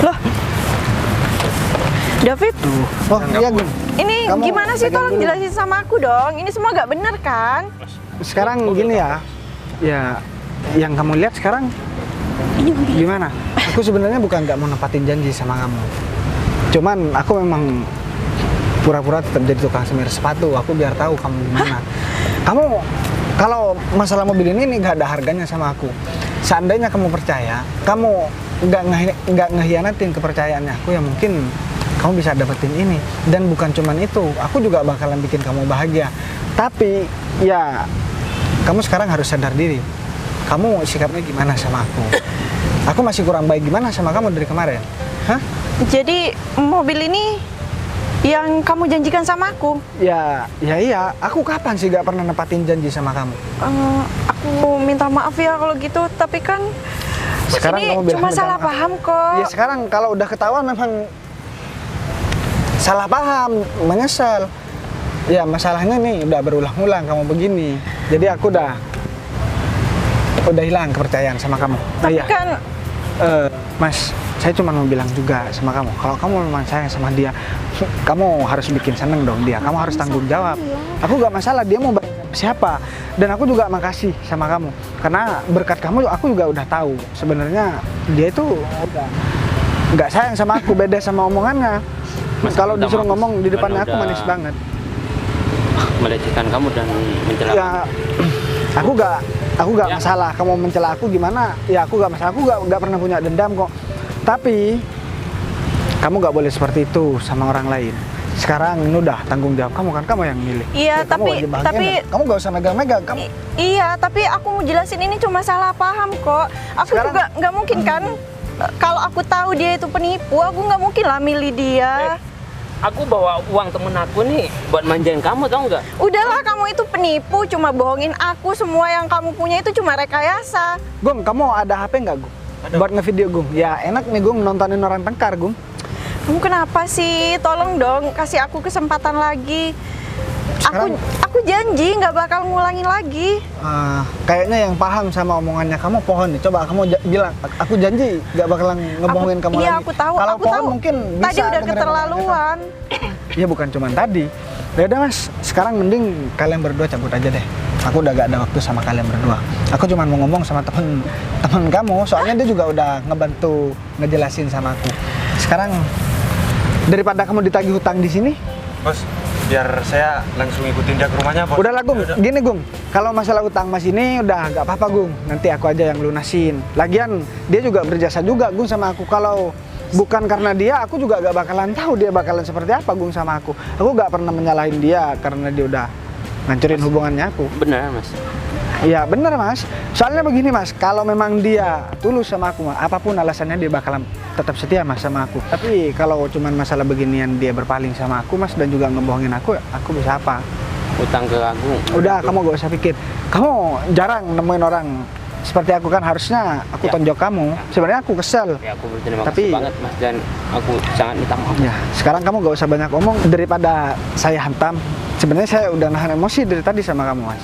Loh, David? Oh iya Gung. Ini Kamu gimana sih? pegang Tolong dulu. jelasin sama aku dong. Ini semua gak bener kan? Sekarang gini ya. Ya yang kamu lihat sekarang gimana? Aku sebenarnya bukan nggak mau nempatin janji sama kamu. Cuman aku memang pura-pura tetap jadi tukang semir sepatu. Aku biar tahu kamu gimana. Kamu kalau masalah mobil ini nggak ada harganya sama aku. Seandainya kamu percaya, kamu nggak ngehianatin kepercayaannya aku, ya mungkin kamu bisa dapetin ini. Dan bukan cuman itu, aku juga bakalan bikin kamu bahagia. Tapi ya kamu sekarang harus sadar diri. Kamu sikapnya gimana sama aku? Aku masih kurang baik gimana sama kamu dari kemarin? Hah? Jadi mobil ini yang kamu janjikan sama aku. Ya iya, aku kapan sih gak pernah nepatin janji sama kamu? Aku minta maaf ya kalau gitu, tapi kan Sekarang ini kamu bilang cuma minta salah maaf. paham kok. Ya sekarang kalau udah ketahuan memang salah paham, menyesal. Ya masalahnya nih udah berulang-ulang kamu begini. Jadi aku udah hilang kepercayaan sama kamu. Tapi Iya. kan Mas, saya cuma mau bilang juga sama kamu, kalau kamu memang sayang sama dia, kamu harus bikin seneng dong dia. Kamu harus tanggung jawab. Aku gak masalah dia mau baik sama siapa. Dan aku juga makasih sama kamu. Karena berkat kamu, aku juga udah tahu sebenarnya dia itu udah nggak sayang sama aku, beda sama omongannya. Kalau minta disuruh maaf, ngomong di depannya kan aku udah manis banget. Melecehkan kamu dan mencela Ya, aku gak Ya. masalah kamu mencela aku gimana. Ya aku gak masalah, aku gak pernah punya dendam kok. Tapi kamu gak boleh seperti itu sama orang lain. Sekarang ini udah tanggung jawab kamu kan, kamu yang milih. Iya, Ya, kamu wajib bahagia, tapi dan kamu gak usah megang-megang. Kamu iya, tapi aku mau jelasin ini cuma salah paham kok. Aku Sekarang- juga nggak mungkin kan, kalau aku tahu dia itu penipu, aku nggak mungkin lah milih dia. Aku bawa uang temen aku nih buat manjain kamu, tau nggak? Udahlah, kamu itu penipu, cuma bohongin aku. Semua yang kamu punya itu cuma rekayasa. Gung, kamu ada HP nggak, Gung? Buat ngevideo, Gung. Ya enak nih, Gung, nontonin orang tengkar, Gung. Kamu kenapa sih? Tolong dong, kasih aku kesempatan lagi. Sekarang- Aku janji nggak bakal ngulangin lagi. Kayaknya yang paham sama omongannya kamu pohon nih. Coba kamu bilang, aku janji gak bakalan ngebohongin kamu Iya, lagi. aku tahu. Kalau Aku pohon tahu. mungkin bisa Tadi udah dengerin omongannya keterlaluan. kamu. Iya, bukan cuma tadi. Ya udah Mas, sekarang mending kalian berdua cabut aja deh. Aku udah gak ada waktu sama kalian berdua. Aku cuma mau ngomong sama temen kamu, soalnya dia juga udah ngebantu ngejelasin sama aku. Sekarang daripada kamu ditagih hutang di sini, Bos, biar saya langsung ikutin dia ke rumahnya, Bos. udah lah Gung, gini Gung, kalau masalah utang Mas ini udah gak apa-apa Gung, nanti aku aja yang lunasin. Lagian dia juga berjasa juga Gung sama aku, kalau bukan karena dia aku juga gak bakalan tahu dia bakalan seperti apa Gung sama aku. Aku gak pernah menyalahin dia karena dia udah ngancurin hubungannya aku. Bener Mas. Iya bener Mas, soalnya begini Mas, kalau memang dia tulus sama aku, apapun alasannya dia bakalan tetap setia Mas sama aku. Tapi kalau cuman masalah beginian dia berpaling sama aku Mas dan juga ngebohongin aku bisa apa? Utang ke aku. Udah, kamu gak usah pikir. Kamu jarang nemuin orang seperti aku kan, harusnya aku Ya. tonjok kamu. Sebenarnya aku kesel. Ya aku berterima Tapi- kasih banget Mas, dan aku sangat minta maaf. Ya, sekarang kamu gak usah banyak omong daripada saya hantam. Sebenarnya saya udah nahan emosi dari tadi sama kamu Mas.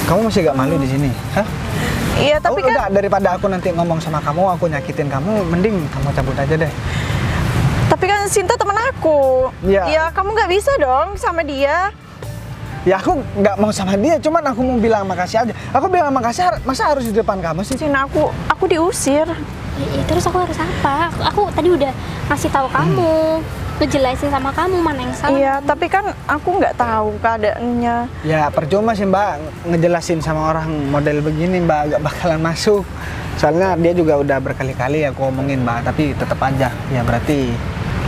Kamu masih gak malu di sini? Hah? Iya, tapi kan Udah, daripada aku nanti ngomong sama kamu, aku nyakitin kamu, mending kamu cabut aja deh. Sinta teman aku. Iya. Ya, kamu nggak bisa dong sama dia. Ya aku nggak mau sama dia, cuman aku mau bilang makasih aja. Aku bilang makasih, masa harus di depan kamu sih? Sin, aku diusir. Terus aku harus apa? Aku tadi udah ngasih tahu kamu, ngejelasin sama kamu mana yang salah. Iya, tapi kan aku nggak tahu keadaannya. Ya percuma sih Mbak ngejelasin sama orang model begini Mbak, gak bakalan masuk. Soalnya dia juga udah berkali-kali aku omongin Mbak, tapi tetap aja. Ya berarti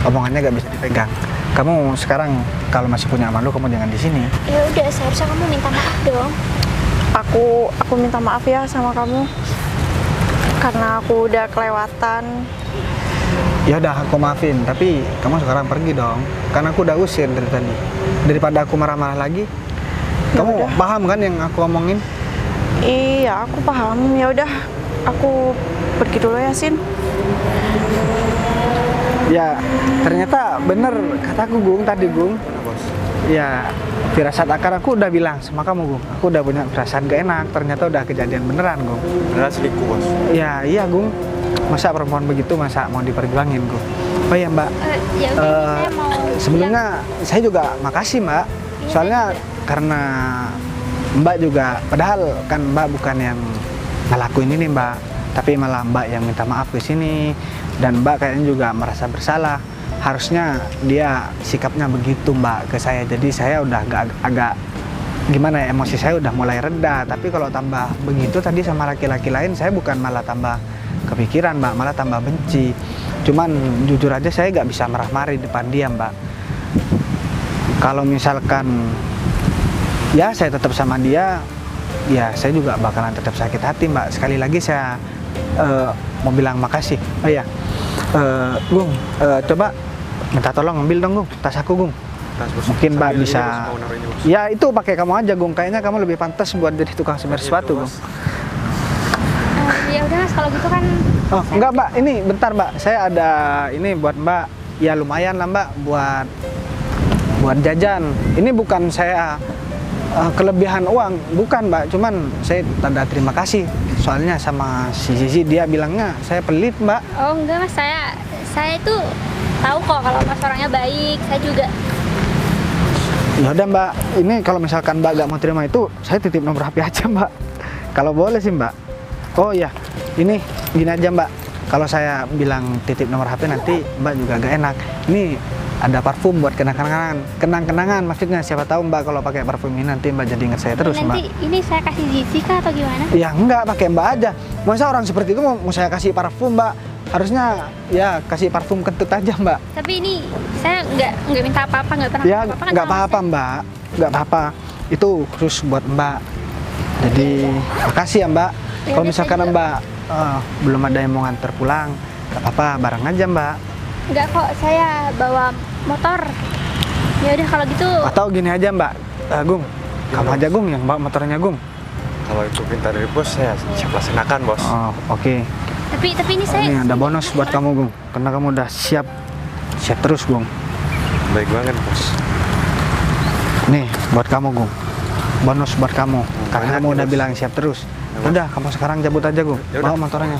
omongannya gak bisa dipegang. Kamu sekarang kalau masih punya malu, kamu jangan di sini. Ya udah, seharusnya kamu minta maaf dong. Aku minta maaf ya sama kamu. Karena aku udah kelewatan. Ya udah aku maafin, tapi kamu sekarang pergi dong. Karena aku udah usir dari tadi. Daripada aku marah-marah lagi. Kamu paham kan yang aku omongin? Iya, aku paham. Ya udah, aku pergi dulu ya, Sin. Ya, ternyata bener kataku Gung tadi Gung. Bos. Ya, firasat akar aku udah bilang sama kamu Gung. Aku udah punya firasat gak enak, ternyata udah kejadian beneran Gung. Beneran selingkuh, Bos. Ya, iya Gung. Masa perempuan begitu, masa mau diperjuangin Gung. Oh iya Mbak, Ya udah, saya mau sebelumnya saya juga makasih Mbak. Soalnya karena Mbak juga, padahal kan Mbak bukan yang ngelakuin ini Mbak, tapi malah Mbak yang minta maaf ke sini. Dan Mbak kayaknya juga merasa bersalah. Harusnya dia sikapnya begitu Mbak ke saya. Jadi saya udah agak gimana ya, emosi saya udah mulai reda. Tapi kalau tambah begitu tadi sama laki-laki lain, saya bukan malah tambah kepikiran Mbak, malah tambah benci. Cuman jujur aja saya gak bisa marah-marah di depan dia Mbak. Kalau misalkan ya saya tetap sama dia, ya saya juga bakalan tetap sakit hati Mbak. Sekali lagi saya mau bilang makasih. Oh ya, Gung, coba minta tolong ambil dong Gung, tas aku Gung. Tas, bos. Mungkin Mbak Sambil ini, bisa. bos, mau naruh ini, bos. Ya itu pakai kamu aja Gung, kayaknya kamu lebih pantas buat jadi tukang semir Gitu, sepatu Gung. bos. Ya udah Mas, kalau gitu kan Oh enggak Mbak, ini bentar Mbak, saya ada ini buat Mbak. Ya lumayan lah Mbak buat jajan. Ini bukan saya kelebihan uang, bukan Mbak, cuman saya tanda terima kasih. Soalnya sama si Zizi dia bilangnya saya pelit Mbak. oh enggak Mas, saya itu tahu kok kalau Mas orangnya baik. Saya juga. Ya udah Mbak, ini kalau misalkan Mbak gak mau terima itu, saya titip nomor HP aja Mbak. Kalau boleh sih Mbak. Oh iya, ini gini aja Mbak. Kalau saya bilang titip nomor HP nanti Mbak juga gak enak. Ini ada parfum buat kenang-kenangan maksudnya. Siapa tahu Mbak kalau pakai parfum ini nanti Mbak jadi ingat saya terus Mbak. Nanti ini saya kasih Zizi kah atau gimana? Ya enggak, pakai Mbak aja. Masa orang seperti itu mau saya kasih parfum Mbak? Harusnya ya kasih parfum kentut aja Mbak. Tapi ini saya nggak minta apa-apa, nggak pernah Ya minta apa-apa kan nggak sama apa-apa Mas. Mbak, nggak apa-apa. Itu khusus buat Mbak. Jadi makasih ya Mbak. Ya Kalau udah, misalkan saya juga. Mbak belum ada yang mau nganter pulang, nggak apa-apa, bareng aja Mbak. Nggak kok, saya bawa motor. Ya udah kalau gitu. Atau gini aja Mbak, Gung, kamu aja Gung yang bawa motornya Gung. Kalau itu perintah dari bos, saya siap laksanakan, bos. Oh oke. Tapi ini saya. Ini ada bonus buat kamu Gung, karena kamu udah siap terus Gung. Baik banget, bos. Nih buat kamu Gung, bonus buat kamu, karena banyak kamu nih, udah Bos. bilang siap terus. Ya, Bos. Udah, kamu sekarang cabut aja Gung, Ya udah. bawa motornya.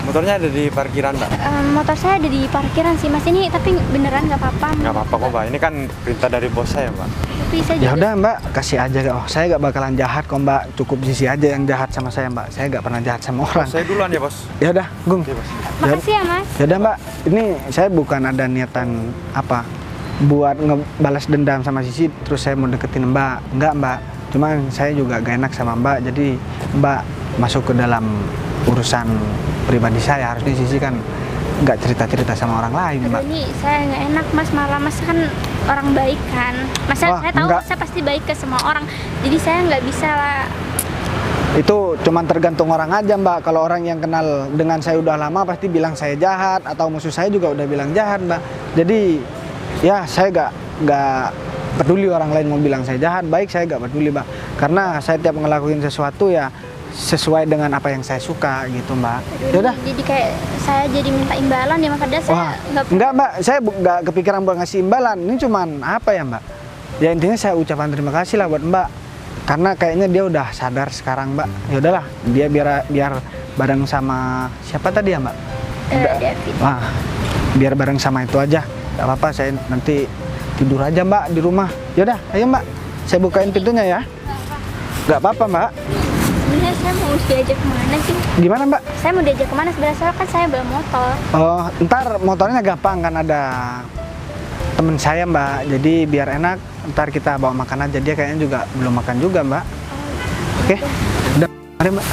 Motornya ada di parkiran, Mbak. Motor saya ada di parkiran sih Mas, ini tapi beneran nggak apa-apa. Nggak apa-apa kok, Mbak. Ini kan perintah dari bos saya, Mbak. Tapi saya Ya juga. udah Mbak, kasih aja. Oh, saya gak bakalan jahat kok Mbak. Cukup Sisi aja yang jahat sama saya Mbak. Saya gak pernah jahat sama orang. Saya duluan ya, bos. Ya udah, Gung. Oke, bos. Makasih ya Mas. Ya udah Mbak, ini saya bukan ada niatan apa buat ngebalas dendam sama Sisi terus saya mau deketin Mbak. Enggak Mbak. Cuma saya juga gak enak sama Mbak. Jadi Mbak masuk ke dalam urusan pribadi saya. Harusnya Sisi kan nggak cerita-cerita sama orang lain Aduh, Mbak. ini saya nggak enak Mas, malah Mas kan orang baik kan. Mas Wah, saya tahu enggak. saya pasti baik ke semua orang. Jadi saya nggak bisa lah. Itu cuman tergantung orang aja Mbak. Kalau orang yang kenal dengan saya udah lama pasti bilang saya jahat, atau musuh saya juga udah bilang jahat Mbak. Jadi ya saya gak peduli orang lain mau bilang saya jahat, baik saya gak peduli Mbak. Karena saya tiap ngelakuin sesuatu ya sesuai dengan apa yang saya suka gitu Mbak. Aduh, Yaudah. jadi kayak saya jadi minta imbalan ya Mas, padahal saya Wah, nggak. enggak Mbak, saya gak kepikiran buat ngasih imbalan. Ini cuman apa ya Mbak? Ya intinya saya ucapan terima kasih lah buat Mbak. Karena kayaknya dia udah sadar sekarang Mbak. Ya udahlah, dia biar bareng sama siapa tadi ya Mbak? David. Wah, biar bareng sama itu aja. Gak apa-apa, saya nanti tidur aja Mbak di rumah. Yaudah, ayo Mbak, saya bukain pintunya ya. Gak apa-apa Mbak. Sebenarnya saya mau diajak kemana sih? Gimana Mbak? Saya mau diajak kemana sebenarnya, soalnya kan saya bawa motor. Oh, ntar motornya gampang kan ada temen saya Mbak. Jadi biar enak, ntar kita bawa makan aja. Dia kayaknya juga belum makan juga Mbak. Oke, udah, mari Mbak.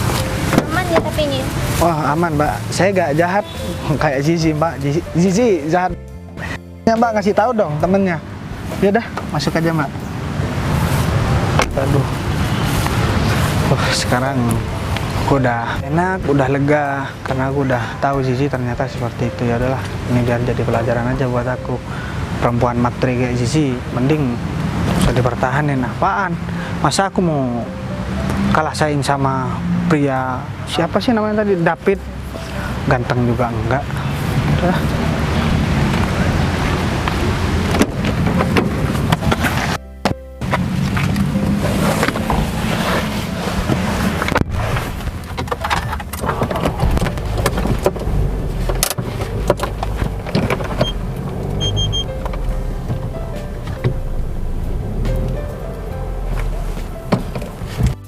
Aman ya tapi ini. Wah aman Mbak, saya gak jahat kayak Zizi Mbak. Zizi jahat. Ya Mbak ngasih tahu dong temennya. Ya udah, masuk aja Mbak. Aduh. Sekarang aku udah enak, udah lega karena aku udah tahu Zizi ternyata seperti itu. Ya udahlah, ini biar jadi pelajaran aja buat aku. Perempuan matre kayak Zizi mending usah dipertahanin. Apaan? Masa aku mau kalah saing sama pria siapa sih namanya tadi, David, ganteng juga enggak. Udah.